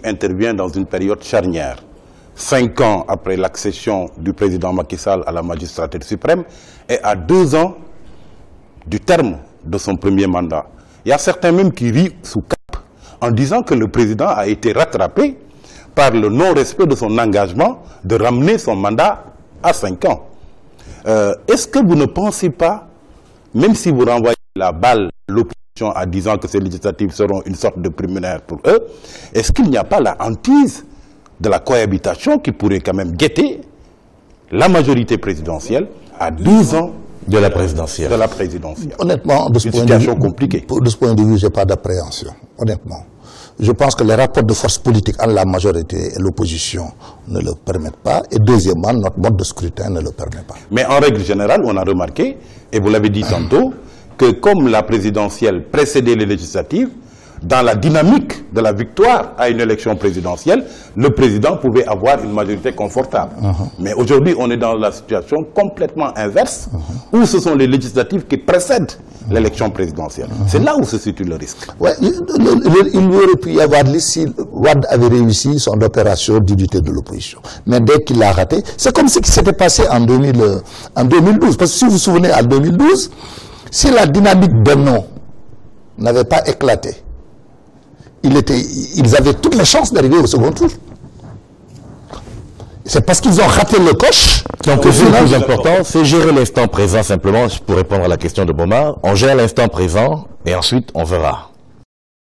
intervient dans une période charnière. 5 ans après l'accession du président Macky Sall à la magistrature suprême et à 2 ans du terme de son premier mandat. Il y a certains même qui rient sous cap en disant que le président a été rattrapé par le non-respect de son engagement de ramener son mandat à 5 ans. Est-ce que vous ne pensez pas, même si vous renvoyez la balle à l'opposition en disant que ces législatives seront une sorte de préliminaire pour eux, est-ce qu'il n'y a pas la hantise de la cohabitation qui pourrait quand même guetter la majorité présidentielle à 12 ans de la présidentielle? Honnêtement, de ce point de vue, je n'ai pas d'appréhension. Honnêtement. Je pense que les rapports de force politique entre la majorité et l'opposition ne le permettent pas. Et deuxièmement, notre mode de scrutin ne le permet pas. Mais en règle générale, on a remarqué, et vous l'avez dit tantôt, que comme la présidentielle précédait les législatives, dans la dynamique de la victoire à une élection présidentielle, le président pouvait avoir une majorité confortable. Mais aujourd'hui, on est dans la situation complètement inverse, où ce sont les législatives qui précèdent l'élection présidentielle. C'est là où se situe le risque. Ouais, il aurait pu y avoir si Wade avait réussi son opération d'unité de l'opposition. Mais dès qu'il l'a raté, c'est comme ce qui s'était passé en 2012. Parce que si vous vous souvenez, en 2012, si la dynamique Benno n'avait pas éclaté, ils avaient toutes les chances d'arriver au second tour. C'est parce qu'ils ont raté le coche. Donc le plus important, c'est gérer l'instant présent simplement, pour répondre à la question de Bomar. On gère l'instant présent et ensuite on verra.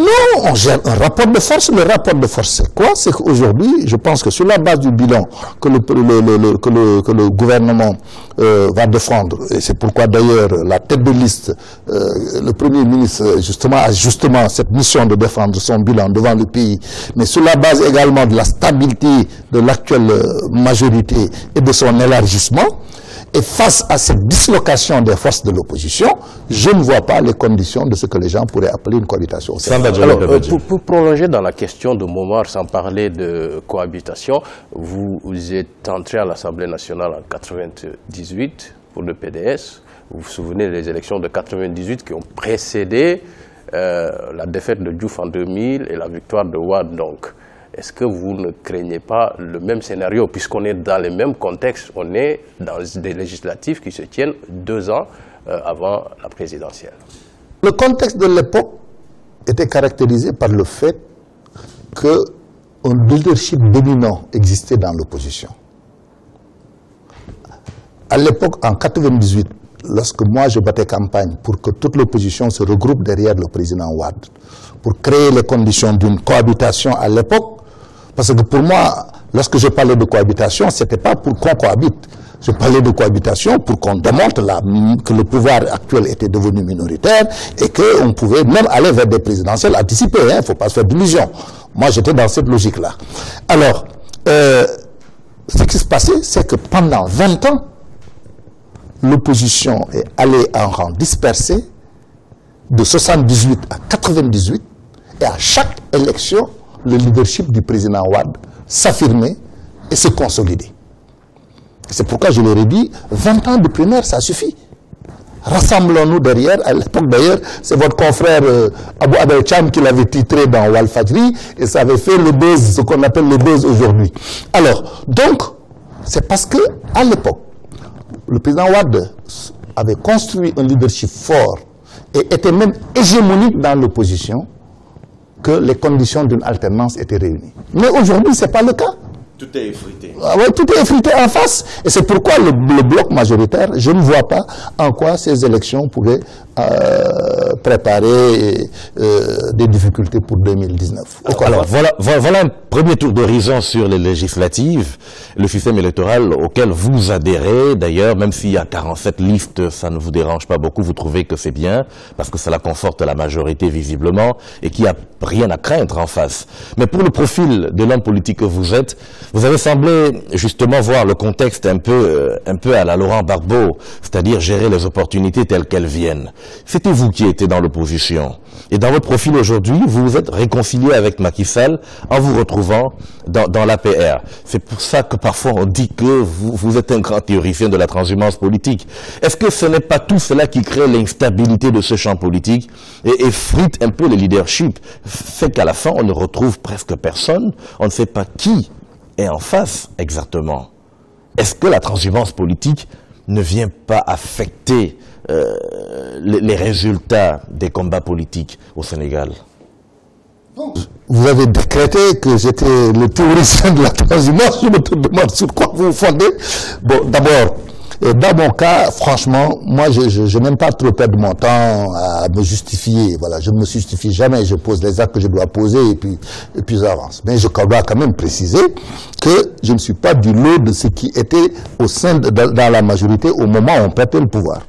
Non, on gère un rapport de force. Le rapport de force, c'est quoi? C'est qu'aujourd'hui, je pense que sur la base du bilan que le gouvernement va défendre, et c'est pourquoi d'ailleurs la tête de liste, le Premier ministre, a justement cette mission de défendre son bilan devant le pays, mais sur la base également de la stabilité de l'actuelle majorité et de son élargissement. Et face à cette dislocation des forces de l'opposition, je ne vois pas les conditions de ce que les gens pourraient appeler une cohabitation. Alors, pour prolonger dans la question de Momar, sans parler de cohabitation, vous êtes entré à l'Assemblée nationale en 1998 pour le PDS. Vous vous souvenez des élections de 1998 qui ont précédé la défaite de Diouf en 2000 et la victoire de Wade donc. Est-ce que vous ne craignez pas le même scénario, puisqu'on est dans les mêmes contextes, on est dans des législatives qui se tiennent 2 ans avant la présidentielle? Le contexte de l'époque était caractérisé par le fait qu'un leadership dominant existait dans l'opposition. À l'époque, en 1998, lorsque moi je battais campagne pour que toute l'opposition se regroupe derrière le président Wade, pour créer les conditions d'une cohabitation à l'époque, parce que pour moi, lorsque je parlais de cohabitation, ce n'était pas pour qu'on cohabite. Je parlais de cohabitation pour qu'on démontre que le pouvoir actuel était devenu minoritaire et qu'on pouvait même aller vers des présidentielles anticipées. Il ne faut pas se faire d'illusions. Moi, j'étais dans cette logique-là. Alors, ce qui se passait, c'est que pendant 20 ans, l'opposition est allée en rang dispersé de 78 à 98 et à chaque élection, le leadership du président Wade s'affirmait et se consolidait. C'est pourquoi je leur ai dit, 20 ans de primaire, ça suffit. Rassemblons-nous derrière. À l'époque d'ailleurs, c'est votre confrère Abou Abel Cham qui l'avait titré dans Walfadjri et ça avait fait le buzz, ce qu'on appelle le buzz aujourd'hui. Alors, donc, c'est parce que à l'époque, le président Wade avait construit un leadership fort et était même hégémonique dans l'opposition, que les conditions d'une alternance étaient réunies. Mais aujourd'hui, ce n'est pas le cas. Tout est effrité. Ah ouais, tout est effrité en face. Et c'est pourquoi le bloc majoritaire, je ne vois pas en quoi ces élections pourraient préparer des difficultés pour 2019. Alors voilà un premier tour d'horizon sur les législatives, le système électoral auquel vous adhérez. D'ailleurs, même s'il y a 47 listes, ça ne vous dérange pas beaucoup, vous trouvez que c'est bien, parce que cela conforte la majorité visiblement, et qu'il n'y a rien à craindre en face. Mais pour le profil de l'homme politique que vous êtes, vous avez semblé justement voir le contexte un peu à la Laurent Gbagbo, c'est-à-dire gérer les opportunités telles qu'elles viennent. C'était vous qui étiez dans l'opposition. Et dans votre profil aujourd'hui, vous vous êtes réconcilié avec Macky Sall en vous retrouvant dans l'APR. C'est pour ça que parfois on dit que vous êtes un grand théoricien de la transhumance politique. Est-ce que ce n'est pas tout cela qui crée l'instabilité de ce champ politique et effrite un peu le leadership? Fait qu'à la fin, on ne retrouve presque personne. On ne sait pas qui est en face exactement. Est-ce que la transhumance politique ne vient pas affecter les résultats des combats politiques au Sénégal? Vous avez décrété que j'étais le théoricien de la transhumance. Je me demande sur quoi vous vous fondez. Bon, d'abord, dans mon cas, franchement, moi, je n'aime pas trop perdre mon temps à me justifier. Voilà, je ne me justifie jamais. Je pose les actes que je dois poser et puis j'avance. Mais je dois quand même préciser que je ne suis pas du lot de ce qui était au sein dans la majorité au moment où on perdait le pouvoir.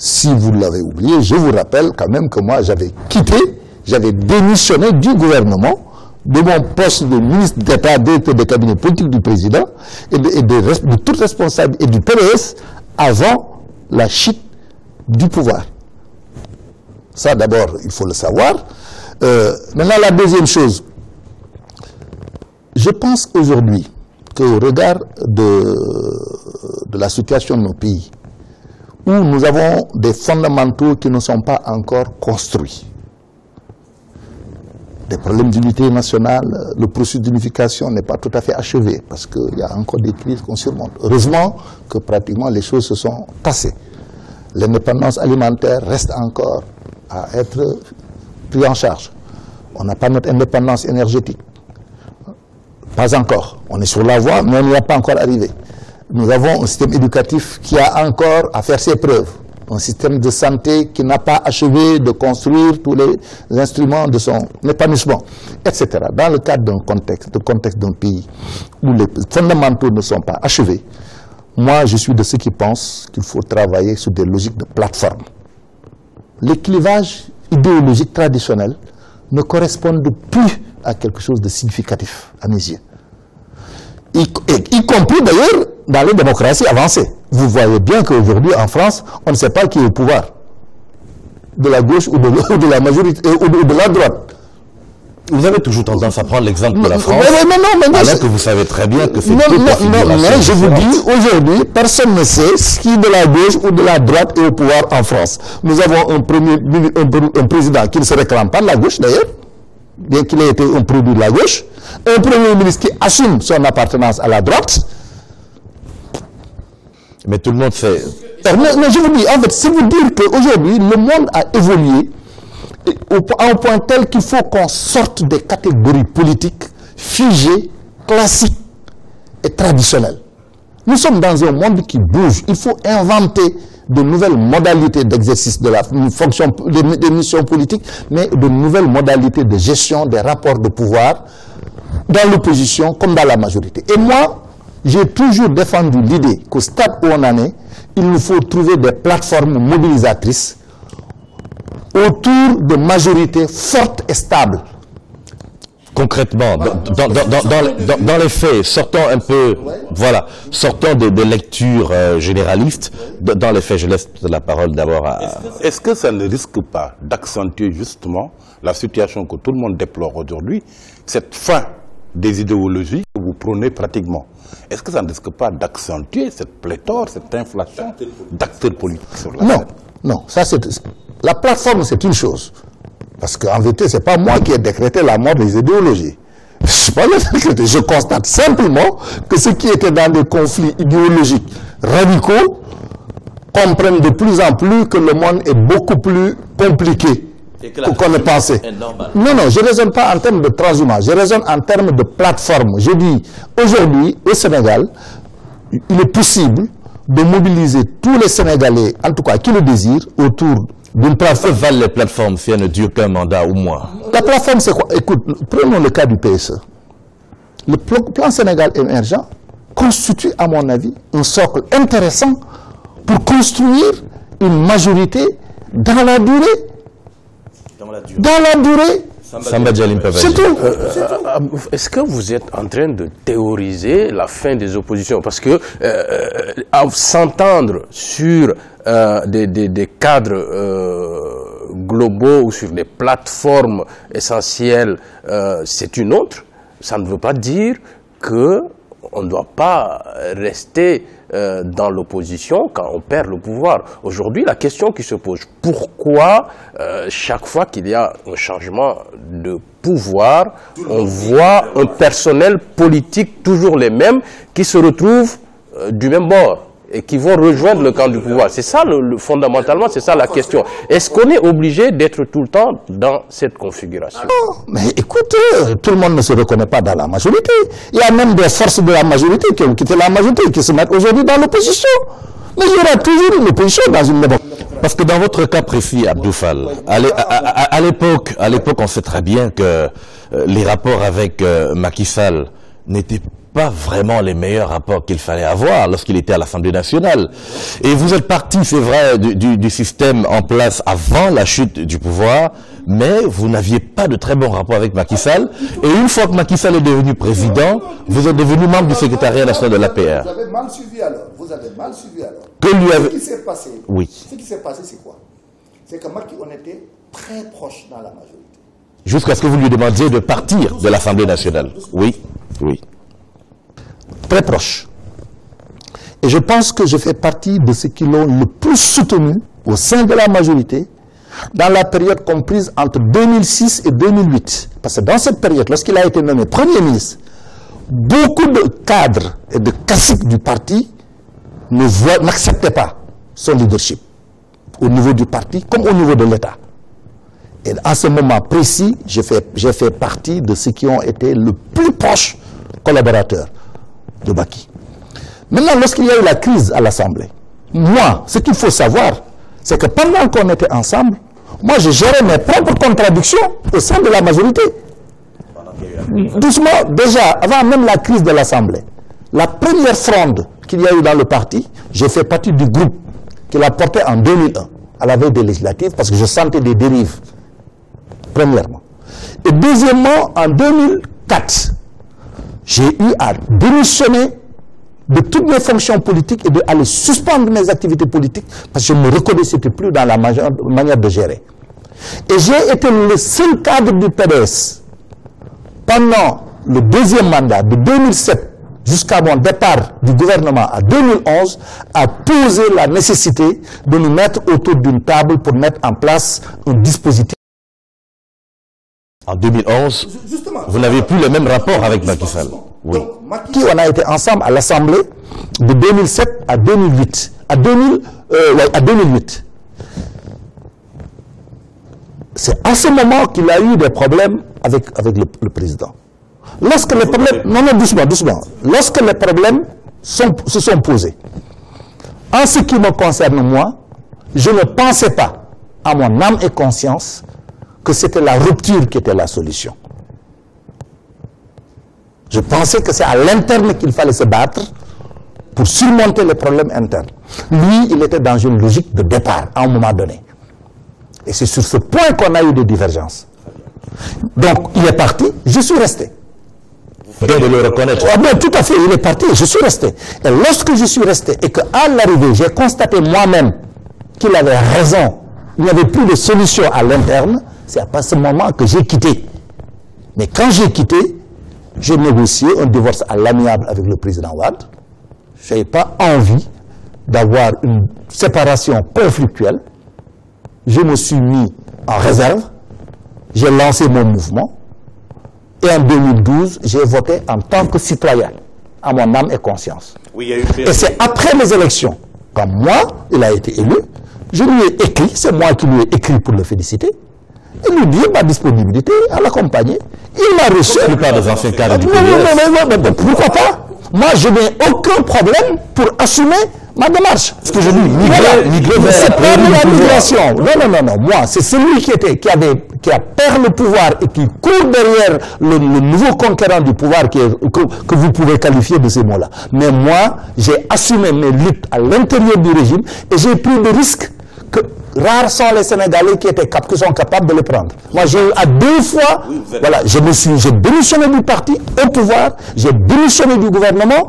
Si vous l'avez oublié, je vous rappelle quand même que moi, j'avais démissionné du gouvernement, de mon poste de ministre d'État, directeur de cabinet politique du président, et de toute responsabilité, et du PDS, avant la chute du pouvoir. Ça, d'abord, il faut le savoir. Maintenant, la deuxième chose. Je pense aujourd'hui qu'au regard de la situation de nos pays, où nous avons des fondamentaux qui ne sont pas encore construits. Des problèmes d'unité nationale, le processus d'unification n'est pas tout à fait achevé parce qu'il y a encore des crises qu'on surmonte. Heureusement que pratiquement les choses se sont tassées. L'indépendance alimentaire reste encore à être prise en charge. On n'a pas notre indépendance énergétique. Pas encore. On est sur la voie, mais on n'y est pas encore arrivé. Nous avons un système éducatif qui a encore à faire ses preuves. Un système de santé qui n'a pas achevé de construire tous les instruments de son épanouissement, etc. Dans le cadre d'un contexte d'un pays où les fondamentaux ne sont pas achevés, moi je suis de ceux qui pensent qu'il faut travailler sur des logiques de plateforme. Les clivages idéologiques traditionnels ne correspondent plus à quelque chose de significatif à mes yeux. Y compris d'ailleurs dans les démocraties avancées. Vous voyez bien qu'aujourd'hui en France, on ne sait pas qui est au pouvoir. De la gauche ou de la majorité, ou de la droite. Vous avez toujours tendance à prendre l'exemple de la France, alors que vous savez très bien que c'est non, je vous dis, aujourd'hui, personne ne sait qui de la gauche ou de la droite est au pouvoir en France. Nous avons un président qui ne se réclame pas de la gauche d'ailleurs, bien qu'il ait été un produit de la gauche, un premier ministre qui assume son appartenance à la droite. Mais tout le monde sait. Mais je vous dis, en fait, c'est vous dire qu'aujourd'hui, le monde a évolué à un point tel qu'il faut qu'on sorte des catégories politiques figées, classiques et traditionnelles. Nous sommes dans un monde qui bouge. Il faut inventer de nouvelles modalités d'exercice de la fonction, des missions politiques, mais de nouvelles modalités de gestion des rapports de pouvoir dans l'opposition comme dans la majorité. Et moi, j'ai toujours défendu l'idée qu'au stade où on en est, il nous faut trouver des plateformes mobilisatrices autour de majorités fortes et stables. Concrètement, dans les faits, sortons un peu, voilà, sortons des lectures généralistes. Dans les faits, je laisse la parole d'abord à... Est-ce que ça ne risque pas d'accentuer justement la situation que tout le monde déplore aujourd'hui, cette fin des idéologies que vous prônez pratiquement? Est-ce que ça ne risque pas d'accentuer cette pléthore, cette inflation d'acteurs politiques sur la scène? Non, ça c'est... La plateforme, c'est une chose. Parce qu'en vérité, ce n'est pas moi qui ai décrété la mort des idéologies. Je constate simplement que ceux qui étaient dans des conflits idéologiques radicaux comprennent de plus en plus que le monde est beaucoup plus compliqué qu'on ne pensait. Non, je ne raisonne pas en termes de transhumance, je raisonne en termes de plateforme. Je dis, aujourd'hui, au Sénégal, il est possible de mobiliser tous les Sénégalais, en tout cas qui le désirent, autour d'une plateforme. Que valent les plateformes si elles ne durent qu'un mandat ou moins? La plateforme, c'est quoi? Écoute, prenons le cas du PSE. Le plan Sénégal émergent constitue, à mon avis, un socle intéressant pour construire une majorité dans la durée. Dans la durée. C'est tout. Est-ce que vous êtes en train de théoriser la fin des oppositions? Parce que s'entendre sur des cadres globaux ou sur des plateformes essentielles, c'est une autre. Ça ne veut pas dire qu'on ne doit pas rester dans l'opposition quand on perd le pouvoir. Aujourd'hui, la question qui se pose, pourquoi chaque fois qu'il y a un changement de pouvoir, on voit un personnel politique toujours les mêmes qui se retrouvent du même bord et qui vont rejoindre le camp du pouvoir? C'est ça, fondamentalement, c'est ça la question. Est-ce qu'on est obligé d'être tout le temps dans cette configuration? Non, mais écoute, tout le monde ne se reconnaît pas dans la majorité. Il y a même des forces de la majorité qui ont quitté la majorité, qui se mettent aujourd'hui dans l'opposition. Mais il y aura toujours une opposition dans une époque. Parce que dans votre cas précis, Abdou Fall, à l'époque, on sait très bien que les rapports avec Macky Sall n'étaient pas vraiment les meilleurs rapports qu'il fallait avoir lorsqu'il était à l'Assemblée nationale. Et vous êtes parti, c'est vrai, du système en place avant la chute du pouvoir, mais vous n'aviez pas de très bons rapports avec Macky Sall. Et une fois que Macky Sall est devenu président, vous êtes devenu membre du secrétariat national de l'APR. Vous avez mal suivi alors. Vous avez mal suivi alors. Ce qui s'est passé, oui. Ce qui s'est passé, c'est quoi? C'est que Macky, on était très proche dans la majorité. Jusqu'à ce que vous lui demandiez de partir de l'Assemblée nationale. Oui, oui. Très proche. Et je pense que je fais partie de ceux qui l'ont le plus soutenu au sein de la majorité dans la période comprise entre 2006 et 2008. Parce que dans cette période, lorsqu'il a été nommé Premier ministre, beaucoup de cadres et de caciques du parti n'acceptaient pas son leadership au niveau du parti comme au niveau de l'État. Et à ce moment précis, j'ai fait partie de ceux qui ont été le plus proches collaborateurs de Macky. Maintenant, lorsqu'il y a eu la crise à l'Assemblée, moi, ce qu'il faut savoir, c'est que pendant qu'on était ensemble, moi, je gérais mes propres contradictions au sein de la majorité. Doucement, déjà, avant même la crise de l'Assemblée, la première fronde qu'il y a eu dans le parti, j'ai fait partie du groupe qui l'a porté en 2001, à la veille des législatives, parce que je sentais des dérives, premièrement. Et deuxièmement, en 2004, j'ai eu à démissionner de toutes mes fonctions politiques et d'aller suspendre mes activités politiques parce que je ne me reconnaissais plus dans la manière de gérer. Et j'ai été le seul cadre du PDS pendant le deuxième mandat de 2007 jusqu'à mon départ du gouvernement en 2011 à poser la nécessité de nous mettre autour d'une table pour mettre en place un dispositif. En 2011, vous n'avez plus le même rapport avec Macky Sall. Oui. Donc, Macky, on a été ensemble à l'Assemblée de 2007 à 2008. À 2008. C'est à ce moment qu'il a eu des problèmes avec le président. Lorsque les problèmes... Non, doucement, doucement. Lorsque les problèmes se sont posés, en ce qui me concerne moi, je ne pensais pas, à mon âme et conscience, que c'était la rupture qui était la solution. Je pensais que c'est à l'interne qu'il fallait se battre pour surmonter les problèmes internes. Lui, il était dans une logique de départ à un moment donné. Et c'est sur ce point qu'on a eu des divergences. Donc, il est parti, je suis resté. Vous venez de le reconnaître. Ah ben, tout à fait, il est parti, je suis resté. Et lorsque je suis resté et qu'à l'arrivée, j'ai constaté moi-même qu'il avait raison, il n'y avait plus de solution à l'interne, c'est à ce moment que j'ai quitté. Mais quand j'ai quitté, j'ai négocié un divorce à l'amiable avec le président Wade. Je n'avais pas envie d'avoir une séparation conflictuelle. Je me suis mis en réserve. J'ai lancé mon mouvement. Et en 2012, j'ai voté en tant que citoyen, à mon âme et conscience. Oui, et c'est après les élections, quand moi, il a été élu, je lui ai écrit, c'est moi qui lui ai écrit pour le féliciter, et lui dire ma disponibilité à l'accompagner. Il m'a reçu. La plupart des anciens cadres du PDS. Non, pourquoi pas? Moi, je n'ai aucun problème pour assumer ma démarche. Ce que je dis, c'est pas de la migration. Non. Moi, c'est celui qui a perdu le pouvoir et qui court derrière le nouveau conquérant du pouvoir que vous pouvez qualifier de ces mots-là. Mais moi, j'ai assumé mes luttes à l'intérieur du régime et j'ai pris des risques que rares sont les Sénégalais qui sont capables de les prendre. Moi, j'ai eu à 2 fois, voilà, j'ai démissionné du parti au pouvoir, j'ai démissionné du gouvernement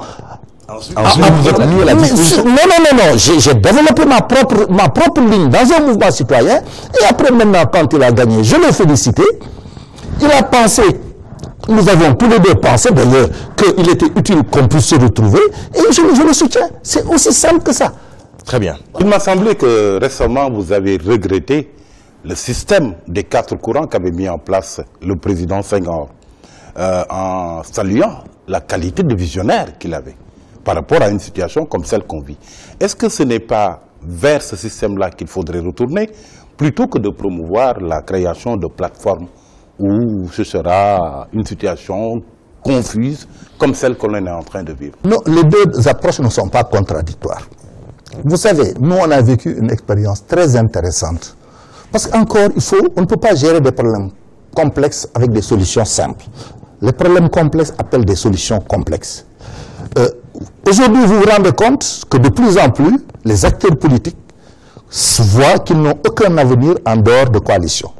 Ensuite, vous êtes mis à la disposition. Non. J'ai développé ma propre ligne dans un mouvement citoyen. Et après, maintenant, quand il a gagné, je l'ai félicité. Il a pensé, nous avons tous les deux pensé d'ailleurs, qu'il était utile qu'on puisse se retrouver. Et je le soutiens. C'est aussi simple que ça. Très bien. Il m'a semblé que récemment, vous avez regretté le système des 4 courants qu'avait mis en place le président Senghor, en saluant la qualité de visionnaire qu'il avait par rapport à une situation comme celle qu'on vit. Est-ce que ce n'est pas vers ce système-là qu'il faudrait retourner, plutôt que de promouvoir la création de plateformes où ce sera une situation confuse comme celle qu'on est en train de vivre? Non, les deux approches ne sont pas contradictoires. Vous savez, nous on a vécu une expérience très intéressante. Parce qu'encore, on ne peut pas gérer des problèmes complexes avec des solutions simples. Les problèmes complexes appellent des solutions complexes. Aujourd'hui, vous vous rendez compte que de plus en plus, les acteurs politiques voient qu'ils n'ont aucun avenir en dehors de coalitions.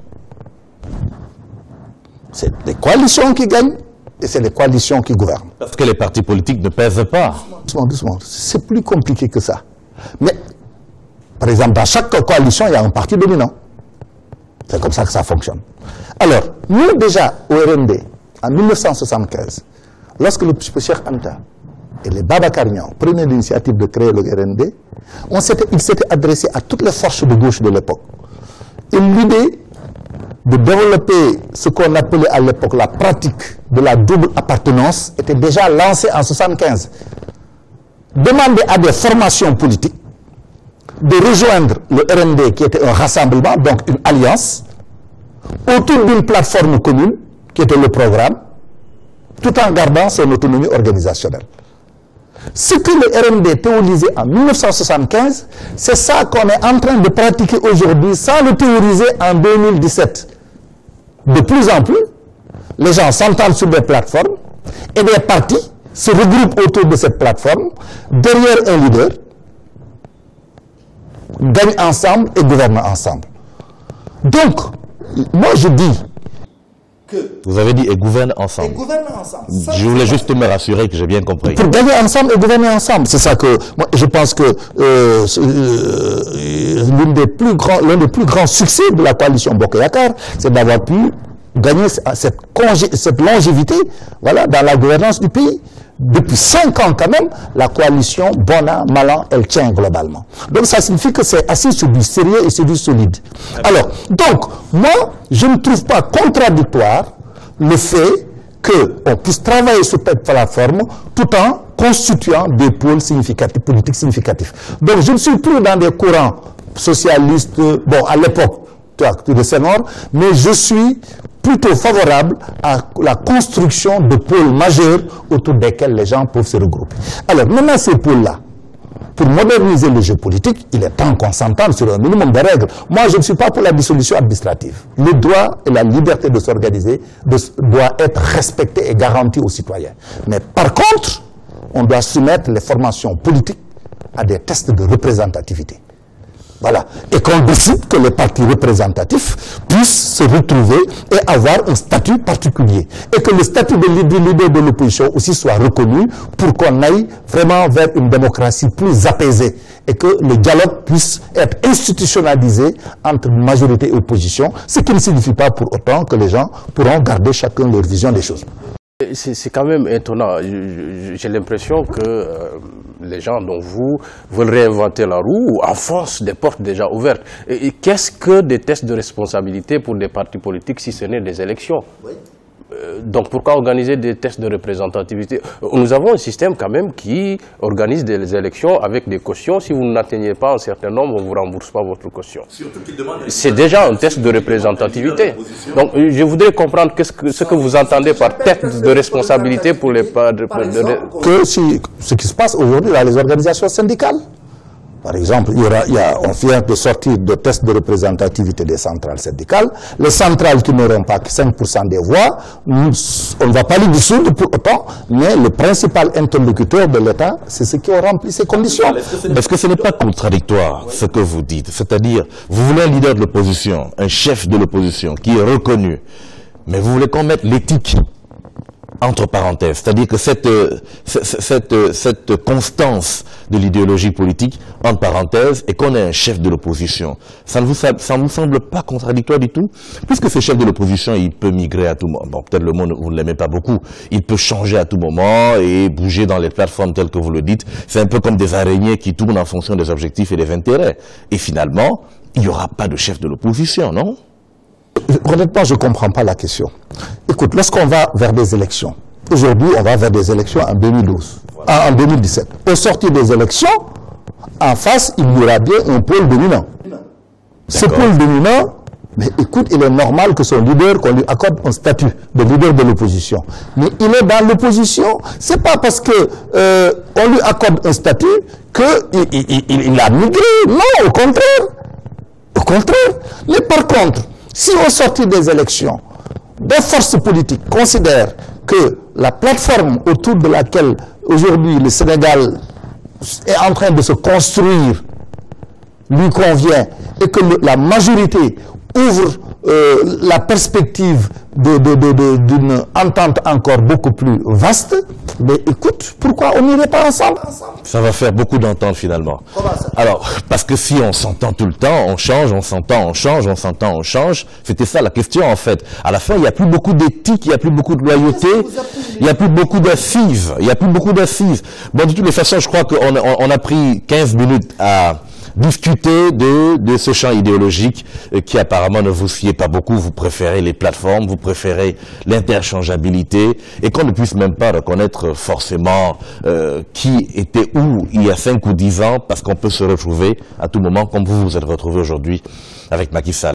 C'est les coalitions qui gagnent et c'est les coalitions qui gouvernent. Parce que les partis politiques ne pèsent pas. Doucement. C'est plus compliqué que ça. Mais, par exemple, dans chaque coalition, il y a un parti dominant. C'est comme ça que ça fonctionne. Alors, nous déjà, au RND, en 1975, lorsque le Cheikh Anta et les Babacar Niang prenaient l'initiative de créer le RND, ils s'étaient adressés à toutes les forces de gauche de l'époque. Et l'idée de développer ce qu'on appelait à l'époque la pratique de la double appartenance était déjà lancée en 1975. Demander à des formations politiques de rejoindre le RND, qui était un rassemblement, donc une alliance, autour d'une plateforme commune, qui était le programme, tout en gardant son autonomie organisationnelle. Ce que le RND théorisait en 1975, c'est ça qu'on est en train de pratiquer aujourd'hui sans le théoriser en 2017. De plus en plus, les gens s'entendent sur des plateformes et des partis se regroupent autour de cette plateforme, derrière un leader, gagnent ensemble et gouvernent ensemble. Donc, moi je dis que... Vous avez dit et gouvernent ensemble. Et gouvernent ensemble. Je voulais juste me rassurer que j'ai bien compris. Pour gagner ensemble et gouverner ensemble. C'est ça que, moi, je pense que l'un des plus grands succès de la coalition Bokk Yakaar, c'est d'avoir pu gagner cette longévité, voilà, dans la gouvernance du pays. Depuis 5 ans quand même, la coalition, bon an, mal an, elle tient globalement. Donc ça signifie que c'est assis sur du sérieux et sur du solide. Alors, donc, moi, je ne trouve pas contradictoire le fait qu'on puisse travailler sur cette plateforme tout en constituant des pôles significatifs, politiques significatifs. Donc je ne suis plus dans des courants socialistes, bon, à l'époque, de Senghor, mais je suis plutôt favorable à la construction de pôles majeurs autour desquels les gens peuvent se regrouper. Alors, maintenant, ces pôles-là, pour moderniser le jeu politique, il est temps qu'on s'entende sur un minimum de règles. Moi, je ne suis pas pour la dissolution administrative. Le droit et la liberté de s'organiser doit être respecté et garanti aux citoyens. Mais par contre, on doit soumettre les formations politiques à des tests de représentativité. Voilà. Et qu'on décide que les partis représentatifs puissent se retrouver et avoir un statut particulier. Et que le statut de leader de l'opposition aussi soit reconnu pour qu'on aille vraiment vers une démocratie plus apaisée. Et que le dialogue puisse être institutionnalisé entre majorité et opposition. Ce qui ne signifie pas pour autant que les gens pourront garder chacun leur vision des choses. C'est quand même étonnant. J'ai l'impression que les gens dont vous veulent réinventer la roue ou enfoncent des portes déjà ouvertes. Et qu'est-ce que des tests de responsabilité pour des partis politiques si ce n'est des élections? Oui. Donc pourquoi organiser des tests de représentativité? Nous avons un système quand même qui organise des élections avec des cautions. Si vous n'atteignez pas un certain nombre, on ne vous rembourse pas votre caution. C'est déjà un test de représentativité. Donc je voudrais comprendre ce que vous entendez par test de responsabilité pour les partis. Ce qui se passe aujourd'hui dans les organisations syndicales. Par exemple, on vient de sortir de tests de représentativité des centrales syndicales. Les centrales qui n'auront pas que 5% des voix, on ne va pas les dissoudre pour autant, mais le principal interlocuteur de l'État, c'est ceux qui ont rempli ces conditions. Est-ce que ce n'est pas contradictoire, ce que vous dites? C'est-à-dire, vous voulez un leader de l'opposition, un chef de l'opposition qui est reconnu, mais vous voulez qu'on mette l'éthique entre parenthèses. C'est-à-dire que cette constance de l'idéologie politique, entre parenthèses, et qu'on ait un chef de l'opposition, ça ne vous semble pas contradictoire du tout? Puisque ce chef de l'opposition, il peut migrer à tout moment. Bon, peut-être le mot, vous ne l'aimez pas beaucoup. Il peut changer à tout moment et bouger dans les plateformes telles que vous le dites. C'est un peu comme des araignées qui tournent en fonction des objectifs et des intérêts. Et finalement, il n'y aura pas de chef de l'opposition, non? Honnêtement, je ne comprends pas la question. Écoute, lorsqu'on va vers des élections, aujourd'hui, on va vers des élections en 2012, en 2017. Au sortir des élections, en face, il y aura bien un pôle dominant. Ce pôle dominant, mais écoute, il est normal que son leader, qu'on lui accorde un statut de leader de l'opposition. Mais il est dans l'opposition, c'est pas parce que on lui accorde un statut qu'il a migré. Non, au contraire. Au contraire. Mais par contre, si au sortir des élections, des forces politiques considèrent que la plateforme autour de laquelle aujourd'hui le Sénégal est en train de se construire lui convient et que la majorité ouvre la perspective d'une entente encore beaucoup plus vaste, mais écoute, pourquoi on n'irait pas ensemble? Ça va faire beaucoup d'ententes finalement. Alors, parce que si on s'entend tout le temps, on change, on s'entend, on change, on s'entend, on change. C'était ça la question en fait. À la fin, il n'y a plus beaucoup d'éthique, il n'y a plus beaucoup de loyauté, il n'y a plus beaucoup d'assises. Il n'y a plus beaucoup d'assises. Bon, de toutes les façons, je crois qu'on a pris 15 minutes à discuter de ce champ idéologique qui apparemment ne vous sied pas beaucoup. Vous préférez les plateformes, vous préférez l'interchangeabilité et qu'on ne puisse même pas reconnaître forcément qui était où il y a 5 ou 10 ans parce qu'on peut se retrouver à tout moment comme vous vous êtes retrouvé aujourd'hui avec Macky Sall.